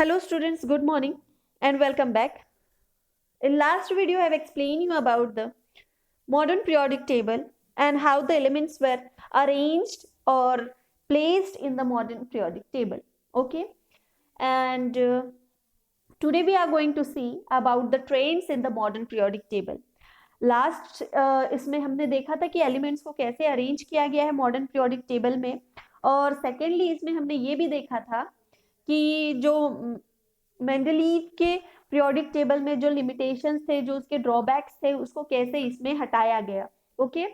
Hello students, good morning and welcome back. In last video I have explained you about the modern periodic table and how the elements were arranged or placed in the modern periodic table. Okay, and today we are going to see about the trends in the modern periodic table. Last इसमें हमने देखा था कि elements को कैसे arrange किया गया है मॉडर्न पीरियोडिक टेबल में, और सेकेंडली इसमें हमने ये भी देखा था कि जो मेंडलीव के पीरियोडिक टेबल में जो लिमिटेशंस थे, जो उसके ड्रॉबैक्स थे, उसको कैसे इसमें हटाया गया. ओके,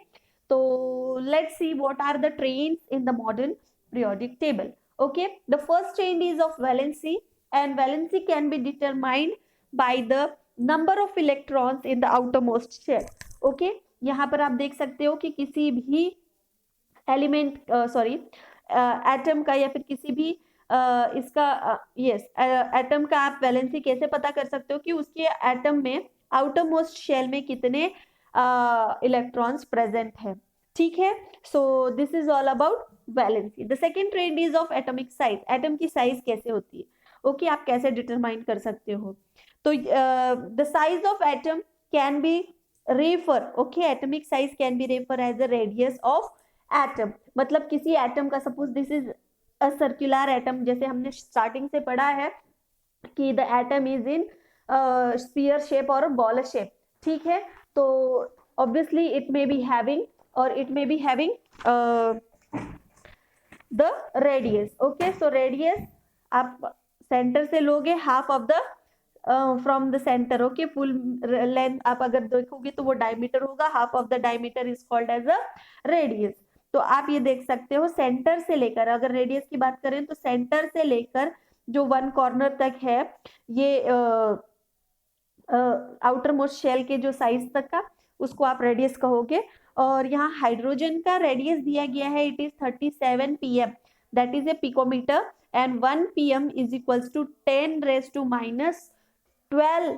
तो let's see what are the trends in the modern periodic table. Okay, the first trend is of valency and valency can be determined by the number of electrons in the outermost shell. Okay, यहाँ पर आप देख सकते हो कि किसी भी element atom का या फिर किसी भी इसका एटम का आप वैलेंसी कैसे पता कर सकते हो कि उसके एटम में आउटरमोस्ट शेल में कितने इलेक्ट्रॉन्स प्रेजेंट है. ठीक है, so this is all about valency. The second trend is of atomic size. Atom की साइज कैसे होती है, ओके, आप कैसे डिटरमाइन कर सकते हो. तो the size of atom can be refer, okay, atomic size can be refer as the radius of atom. मतलब किसी एटम का, suppose this is a circular atom, जैसे हमने स्टार्टिंग से पढ़ा है कि the atom is in sphere shape और बॉल शेप. ठीक है, तो obviously it may be having और it may be having the radius. Okay, so radius आप सेंटर से लोगे half of the from the centre. Okay, full length आप अगर देखोगे तो वो डायमीटर होगा, half of the diameter is called as a radius. तो आप ये देख सकते हो सेंटर से लेकर, अगर रेडियस की बात करें तो सेंटर से लेकर जो वन कॉर्नर तक है, ये आउटर मोस्ट शेल के जो साइज तक का, उसको आप रेडियस कहोगे. और यहाँ हाइड्रोजन का रेडियस दिया गया है, it is 37 pm, that is a picometre, and 1 pm is equals to 10 raised to minus 12.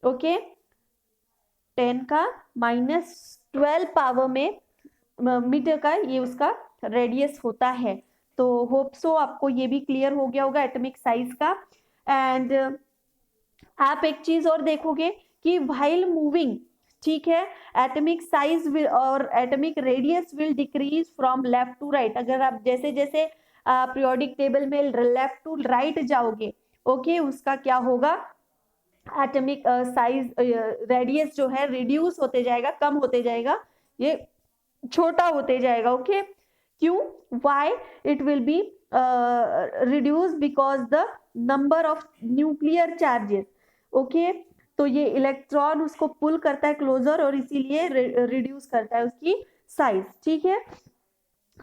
Okay, 10 का माइनस 12 पावर में मीटर का ये उसका रेडियस होता है. तो होप सो आपको ये भी क्लियर हो गया होगा एटॉमिक साइज का. एंड आप एक चीज और देखोगे कि व्हाइल मूविंग, ठीक है, एटॉमिक साइज और atomic radius will decrease from left to right. अगर आप जैसे जैसे पीरियोडिक टेबल में लेफ्ट टू राइट जाओगे, ओके, उसका क्या होगा, एटॉमिक साइज रेडियस जो है रिड्यूस होते जाएगा, कम होते जाएगा, ये छोटा होते जाएगा. ओके, क्यों, why it will be reduce, because the number of nuclear charges. Okay, तो ये इलेक्ट्रॉन उसको पुल करता है क्लोजर और इसीलिए रिड्यूस करता है उसकी साइज. ठीक है,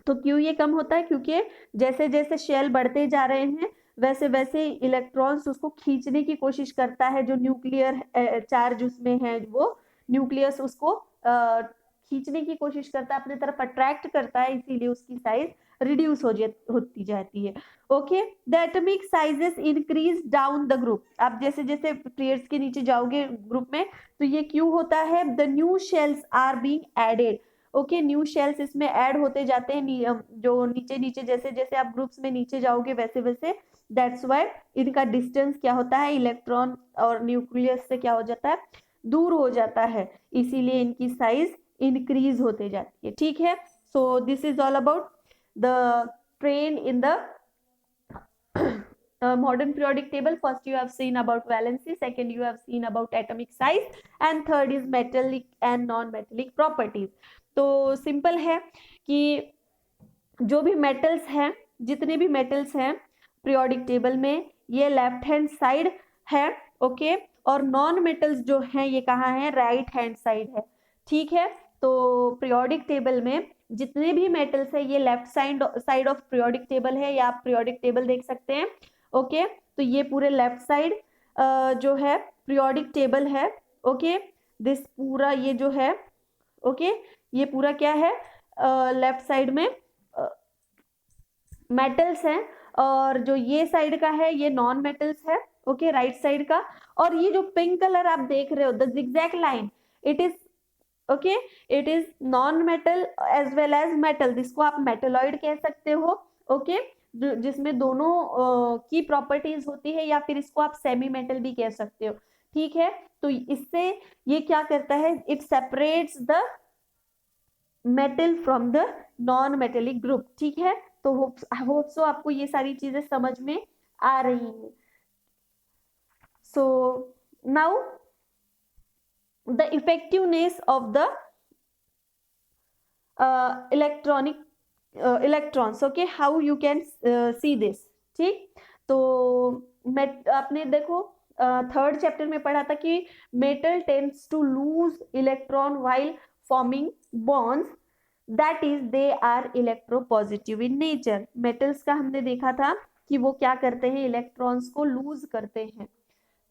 तो क्यों ये कम होता है, क्योंकि जैसे जैसे शेल बढ़ते जा रहे हैं वैसे वैसे इलेक्ट्रॉन्स उसको खींचने की कोशिश करता है, जो न्यूक्लियर चार्ज उसमें है, वो न्यूक्लियस उसको खींचने की कोशिश करता है, अपने तरफ अट्रैक्ट करता है, इसीलिए उसकी साइज रिड्यूस होती जाती है. Okay, the atomic sizes increase down the group. आप जैसे जैसे पीरियड्स के नीचे जाओगे ग्रुप में, तो ये क्यों होता है, the new shells are being added. Okay, new shells इसमें ऐड होते जाते हैं, जो नीचे नीचे जैसे जैसे आप ग्रुप्स में नीचे जाओगे वैसे वैसे, दैट्स व्हाई इनका डिस्टेंस क्या होता है, इलेक्ट्रॉन और न्यूक्लियस से क्या हो जाता है, दूर हो जाता है, इसीलिए इनकी साइज इंक्रीज होते जाती है. ठीक है, so this is all about the trend in the modern periodic table. First you have seen about valency, second you have seen about atomic size, and third is metallic and non-metallic properties. तो simple है कि जो भी metals हैं, जितने भी metals हैं periodic table में, ये लेफ्ट हैंड साइड है. ओके, और नॉन मेटल्स जो हैं ये कहाँ है, राइट हैंड साइड है. ठीक है, तो पीरियोडिक टेबल में जितने भी मेटल्स है ये left side of periodic table है, या आप पीरियोडिक टेबल देख सकते हैं. ओके, तो ये पूरे लेफ्ट साइड जो है पीरियोडिक टेबल है. ओके, दिस पूरा ये जो है, ओके, ये पूरा क्या है, लेफ्ट साइड में मेटल्स हैं, और जो ये साइड का है ये नॉन मेटल्स है. ओके, राइट साइड का. और ये जो पिंक कलर आप देख रहे हो, the zigzag line, it is okay, it is non metal as well as metal, जिसको आप मेटलॉइड कह सकते हो. ओके, जिसमें दोनों की प्रॉपर्टीज होती है, या फिर इसको आप सेमी मेटल भी कह सकते हो, ठीक है। तो इससे ये क्या करता है, it separates the metal from the non metallic group, ठीक है। तो होप सो आपको ये सारी चीजें समझ में आ रही हैं। So now the effectiveness of the electronic electrons, okay, how you can see this, ठीक। तो आपने देखो थर्ड चैप्टर में पढ़ा था कि metal tends to lose electron while forming bonds, that is they are electropositive in nature. Metals का हमने देखा था कि वो क्या करते हैं, इलेक्ट्रॉन्स को लूज करते हैं।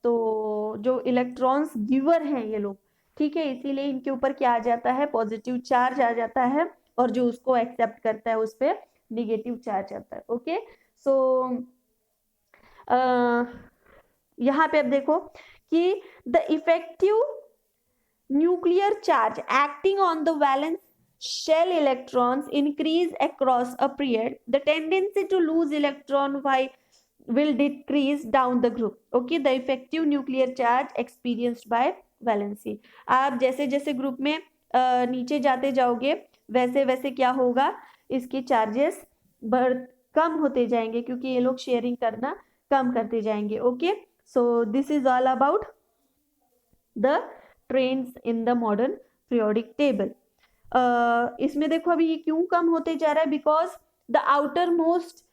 तो जो इलेक्ट्रॉन्स गिवर हैं ये लोग, ठीक है, इसीलिए इनके ऊपर क्या आ जाता है, पॉजिटिव चार्ज आ जाता है, और जो उसको एक्सेप्ट करता है उस पर निगेटिव चार्ज आता है, ओके। सो यहाँ पे अब देखो कि the effective nuclear charge acting on the valence shell electrons increase across a period. The tendency to lose electron will decrease down the group. Okay, the effective nuclear charge experienced by valency. आप जैसे जैसे group में नीचे जाते जाओगे वैसे वैसे क्या होगा, इसके चार्जेस कम होते जाएंगे, क्योंकि ये लोग शेयरिंग करना कम करते जाएंगे। Okay, so this is all about the trends in the modern periodic table. इसमें देखो अभी ये क्यों कम होते जा रहा है, because the outer most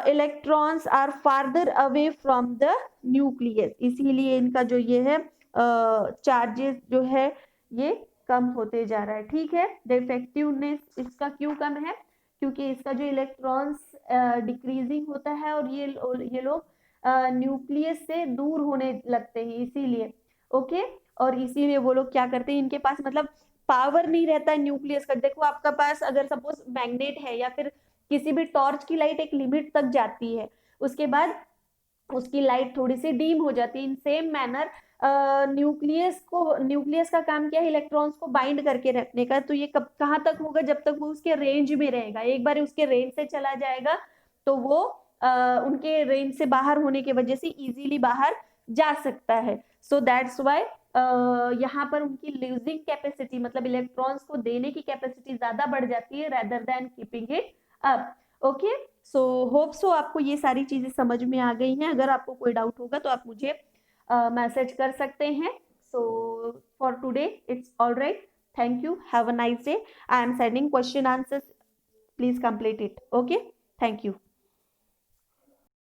electrons are farther away from the nucleus, इसीलिए इनका जो ये है चार्जेस जो है ये कम होते जा रहा है, ठीक है। द इफेक्टिवनेस इसका क्यों कम है, क्योंकि इसका जो इलेक्ट्रॉन्स डिक्रीजिंग होता है, और ये लोग न्यूक्लियस से दूर होने लगते हैं, इसीलिए, ओके। और इसीलिए वो लोग क्या करते हैं, इनके पास मतलब पावर नहीं रहता है न्यूक्लियस का। देखो आपका पास अगर सपोज मैग्नेट है, या फिर किसी भी टॉर्च की लाइट एक लिमिट तक जाती है, उसके बाद उसकी लाइट थोड़ी सी डीम हो जाती है। इन सेम मैनर न्यूक्लियस का काम क्या है, इलेक्ट्रॉन्स को बाइंड करके रखने का। तो ये कब कहाँ तक होगा, जब तक वो उसके रेंज में रहेगा। एक बार उसके रेंज से चला जाएगा तो वो उनके रेंज से बाहर होने की वजह से इजीली बाहर जा सकता है। सो दैट्स वाई यहाँ पर उनकी लूजिंग कैपेसिटी, मतलब इलेक्ट्रॉन्स को देने की कैपेसिटी ज्यादा बढ़ जाती है rather than keeping it up. Okay, so hope so आपको ये सारी चीजें समझ में आ गई हैं। अगर आपको कोई डाउट होगा तो आप मुझे मैसेज कर सकते हैं। So for today it's all right, thank you, have a nice day. I am sending question answers, please complete it. Okay, thank you.